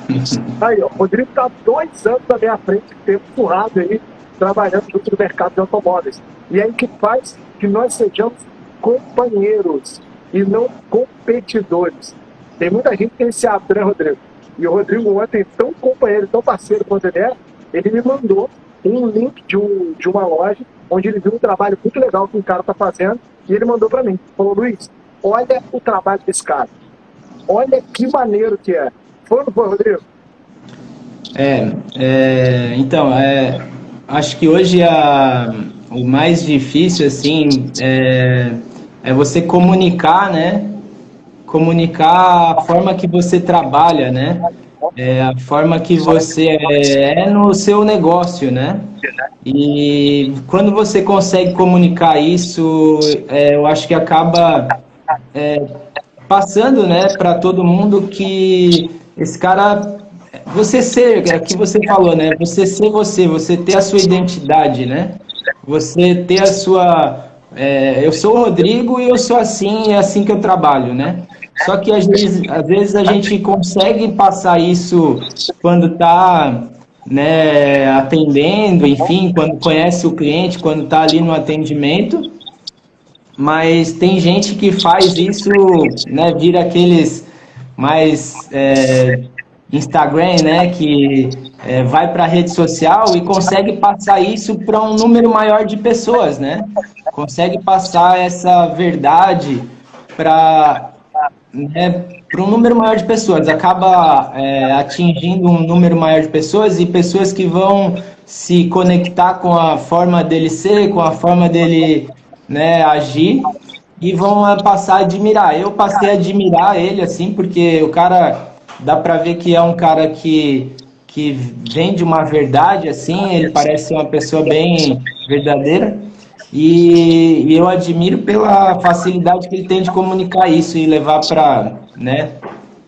Aí, ó, o Rodrigo está 2 anos na minha frente, tempo surrado aí, trabalhando junto no mercado de automóveis. E aí que faz que nós sejamos companheiros e não competidores. Tem muita gente que tem esse hábito, né, Rodrigo? E o Rodrigo ontem, tão companheiro, tão parceiro quanto ele é, ele me mandou um link de uma loja onde ele viu um trabalho muito legal que o cara está fazendo e ele mandou para mim. Falou, Luiz, olha o trabalho desse cara. Olha que maneiro que é. Foi ou não foi, Rodrigo? Então, acho que hoje o mais difícil, assim, é você comunicar, né? Comunicar a forma que você trabalha, né? A forma que você é no seu negócio, né? E quando você consegue comunicar isso, eu acho que acaba passando, né, para todo mundo que esse cara, você ser, é o que você falou, né? Você ser você ter a sua identidade, né? Você ter a sua... eu sou o Rodrigo e eu sou assim, é assim que eu trabalho, né? Só que às vezes a gente consegue passar isso quando está, né, atendendo, enfim, quando conhece o cliente, quando está ali no atendimento, mas tem gente que faz isso, né, vira aqueles mais Instagram, né, que vai para a rede social e consegue passar isso para um número maior de pessoas, né? Consegue passar essa verdade para um número maior de pessoas, acaba atingindo um número maior de pessoas e pessoas que vão se conectar com a forma dele ser, com a forma dele, né, agir, e vão passar a admirar. Eu passei a admirar ele, assim, porque o cara, dá para ver que é um cara que vende uma verdade, assim, ele parece ser uma pessoa bem verdadeira. E eu admiro pela facilidade que ele tem de comunicar isso e levar para, né,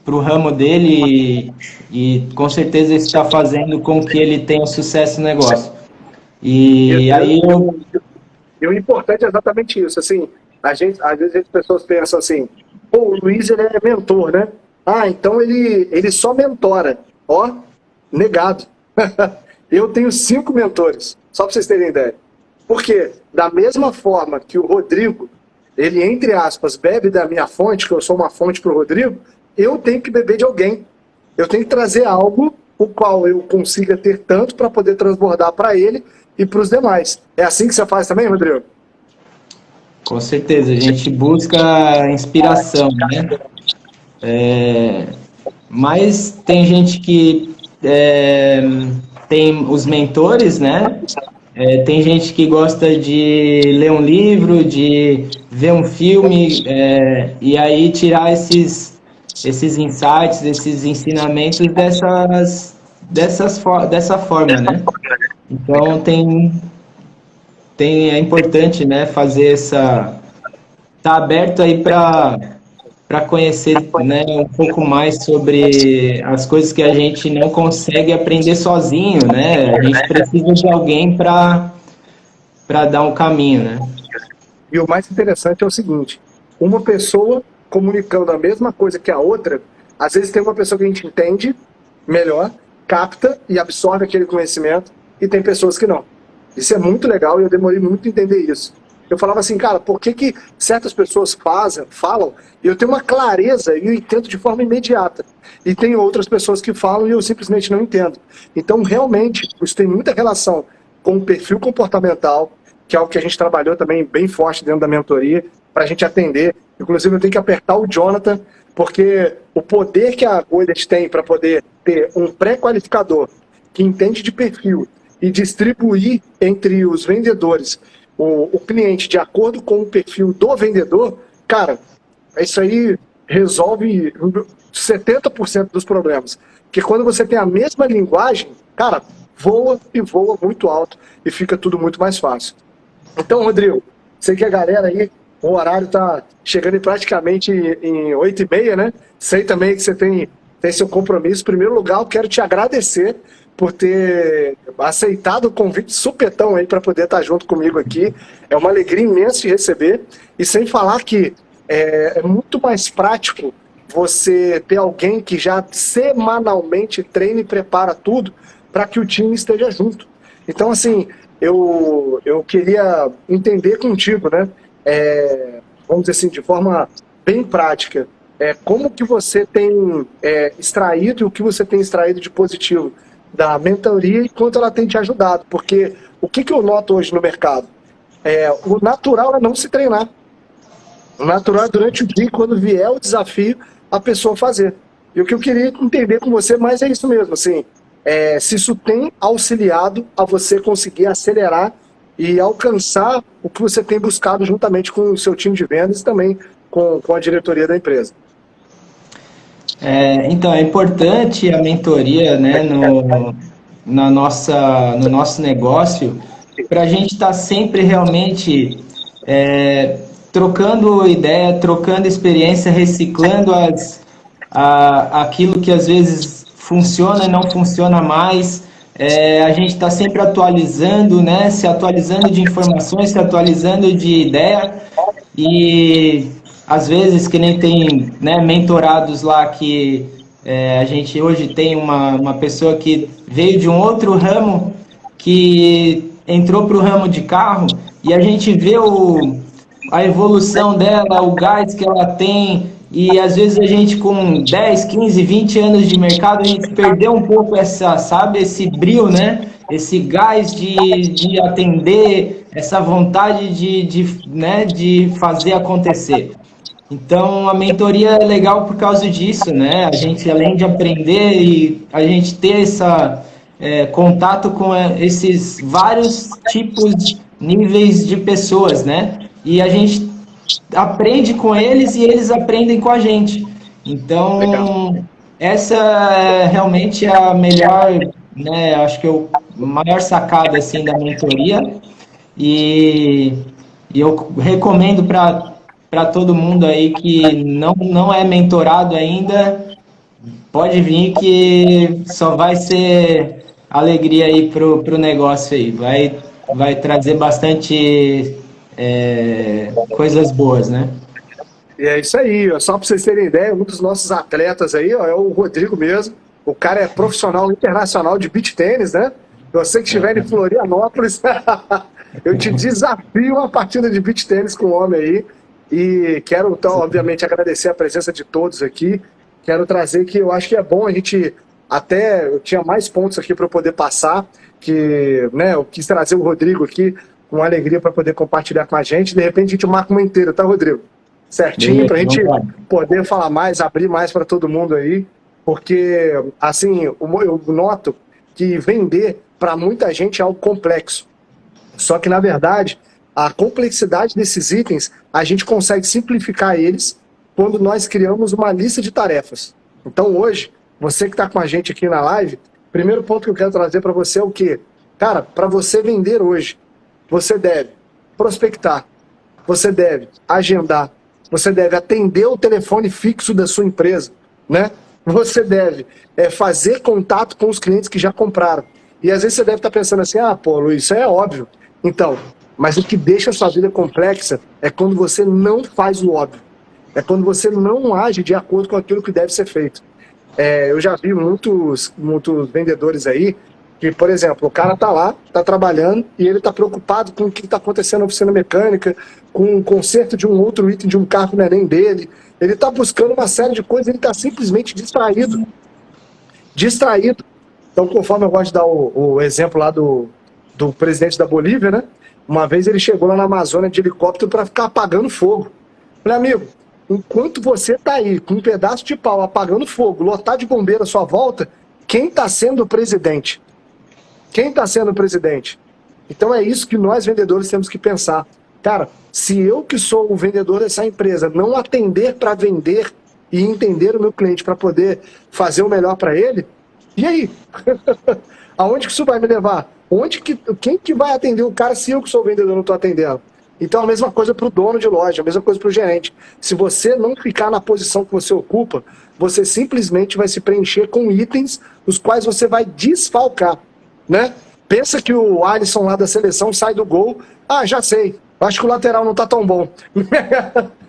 o ramo dele e com certeza isso está fazendo com que ele tenha sucesso no negócio. E aí E o importante é exatamente isso, assim, às vezes as pessoas pensam assim, pô, o Luiz ele é mentor, né? Ah, então ele só mentora. Ó, negado. Eu tenho 5 mentores, só para vocês terem ideia. Porque, da mesma forma que o Rodrigo, ele, entre aspas, bebe da minha fonte, que eu sou uma fonte para o Rodrigo, eu tenho que beber de alguém. Eu tenho que trazer algo o qual eu consiga ter tanto para poder transbordar para ele e para os demais. É assim que você faz também, Rodrigo? Com certeza, a gente busca inspiração, né? Mas tem gente que tem os mentores, né? Tem gente que gosta de ler um livro, de ver um filme, e aí tirar esses insights, esses ensinamentos dessa forma, né? Então é importante, né, fazer tá aberto aí para conhecer, né, um pouco mais sobre as coisas que a gente não consegue aprender sozinho, né? A gente precisa de alguém para dar um caminho, né? E o mais interessante é o seguinte, uma pessoa comunicando a mesma coisa que a outra, às vezes tem uma pessoa que a gente entende melhor, capta e absorve aquele conhecimento, e tem pessoas que não. Isso é muito legal e eu demorei muito a entender isso. Eu falava assim, cara, por que certas pessoas falam, e eu tenho uma clareza e eu entendo de forma imediata. E tem outras pessoas que falam e eu simplesmente não entendo. Então, realmente, isso tem muita relação com o perfil comportamental, que é algo que a gente trabalhou também bem forte dentro da mentoria, para a gente atender. Inclusive, eu tenho que apertar o Jonathan, porque o poder que a Goilet tem para poder ter um pré-qualificador que entende de perfil e distribuir entre os vendedores o cliente de acordo com o perfil do vendedor, cara, isso aí resolve 70% dos problemas. Porque quando você tem a mesma linguagem, cara, voa e voa muito alto e fica tudo muito mais fácil. Então, Rodrigo, sei que a galera aí, o horário tá chegando praticamente em 8h30, né? Sei também que você tem seu compromisso. Em primeiro lugar, eu quero te agradecer por ter aceitado o convite supetão aí para poder estar junto comigo aqui. É uma alegria imensa te receber. E sem falar que é muito mais prático você ter alguém que já semanalmente treina e prepara tudo para que o time esteja junto. Então, assim, eu queria entender contigo, né? Vamos dizer assim, de forma bem prática, como que você tem extraído e o que você tem extraído de positivo da mentoria e quanto ela tem te ajudado. Porque o que eu noto hoje no mercado? O natural é não se treinar. O natural é durante o dia, quando vier o desafio, a pessoa fazer. E o que eu queria entender com você mais é isso mesmo, assim, se isso tem auxiliado a você conseguir acelerar e alcançar o que você tem buscado juntamente com o seu time de vendas e também com a diretoria da empresa. Então, é importante a mentoria, né, no nosso negócio, para a gente estar sempre realmente trocando ideia, trocando experiência, reciclando aquilo que às vezes funciona e não funciona mais. A gente está sempre atualizando, né, se atualizando de informações, se atualizando de ideia, e às vezes, que nem tem, né, mentorados lá que a gente hoje tem uma pessoa que veio de um outro ramo, que entrou para o ramo de carro, e a gente vê a evolução dela, o gás que ela tem, e às vezes a gente com 10, 15, 20 anos de mercado, a gente perdeu um pouco esse brio, né? Esse gás de atender, essa vontade né, de fazer acontecer. Então, a mentoria é legal por causa disso, né? A gente, além de aprender e a gente ter contato com esses vários tipos, níveis de pessoas, né? E a gente aprende com eles e eles aprendem com a gente. Então, legal. Essa é realmente a melhor, né? Acho que é o maior sacada, assim, da mentoria. E eu recomendo para todo mundo aí que não é mentorado ainda, pode vir que só vai ser alegria aí pro negócio aí. Vai trazer bastante coisas boas, né? E é isso aí, só para vocês terem ideia, um dos nossos atletas aí, é o Rodrigo mesmo. O cara é profissional internacional de beach tênis, né? Você que estiver em Florianópolis, eu te desafio uma partida de beach tênis com o homem aí. E quero, então, obviamente, agradecer a presença de todos aqui. Quero trazer que eu acho que é bom a gente, eu tinha mais pontos aqui para eu poder passar, que, né, eu quis trazer o Rodrigo aqui com alegria para poder compartilhar com a gente. De repente a gente marca uma inteira, tá, Rodrigo? Certinho, para a gente poder falar mais, abrir mais para todo mundo aí, porque, assim, eu noto que vender para muita gente é algo complexo. Só que, na verdade, a complexidade desses itens, a gente consegue simplificar eles quando nós criamos uma lista de tarefas. Então, hoje, você que está com a gente aqui na live, primeiro ponto que eu quero trazer para você é o quê? Cara, para você vender hoje, você deve prospectar, você deve agendar, você deve atender o telefone fixo da sua empresa, né? Você deve fazer contato com os clientes que já compraram. E às vezes você deve estar pensando assim, ah, pô, Luiz, isso é óbvio. Então, mas o que deixa a sua vida complexa é quando você não faz o óbvio. É quando você não age de acordo com aquilo que deve ser feito. Eu já vi muitos vendedores aí que, por exemplo, o cara tá lá, tá trabalhando e ele tá preocupado com o que tá acontecendo na oficina mecânica, com o conserto de um outro item de um carro que não é nem dele. Ele tá buscando uma série de coisas, ele tá simplesmente distraído. Distraído. Então, conforme eu gosto de dar o exemplo lá do presidente da Bolívia, né? Uma vez ele chegou lá na Amazônia de helicóptero para ficar apagando fogo. Falei, amigo, enquanto você tá aí com um pedaço de pau apagando fogo, lotado de bombeiro à sua volta, quem tá sendo o presidente? Quem está sendo o presidente? Então é isso que nós vendedores temos que pensar. Cara, se eu que sou o vendedor dessa empresa não atender para vender e entender o meu cliente para poder fazer o melhor para ele, e aí? Aonde que isso vai me levar? Quem que vai atender o cara se eu que sou o vendedor não estou atendendo? Então a mesma coisa para o dono de loja, a mesma coisa para o gerente. Se você não ficar na posição que você ocupa, você simplesmente vai se preencher com itens os quais você vai desfalcar. Né? Pensa que o Alisson lá da seleção sai do gol, ah, já sei, acho que o lateral não tá tão bom.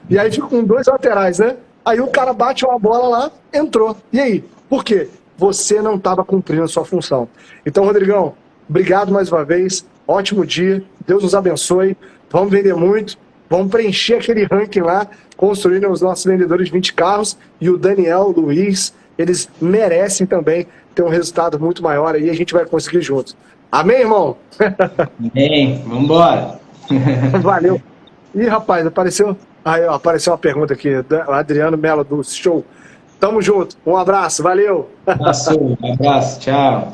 E aí fica com 2 laterais, né? Aí o cara bate uma bola lá, entrou. E aí? Por quê? Você não estava cumprindo a sua função. Então, Rodrigão, obrigado mais uma vez, ótimo dia, Deus nos abençoe, vamos vender muito, vamos preencher aquele ranking lá, construindo os nossos vendedores de 20 carros, e o Daniel, o Luiz, eles merecem também ter um resultado muito maior aí, a gente vai conseguir juntos. Amém, irmão? Amém, vamos embora. Valeu. Ih, rapaz, apareceu uma pergunta aqui, o Adriano Mello do Show. Tamo junto, um abraço, valeu. Um abraço, tchau.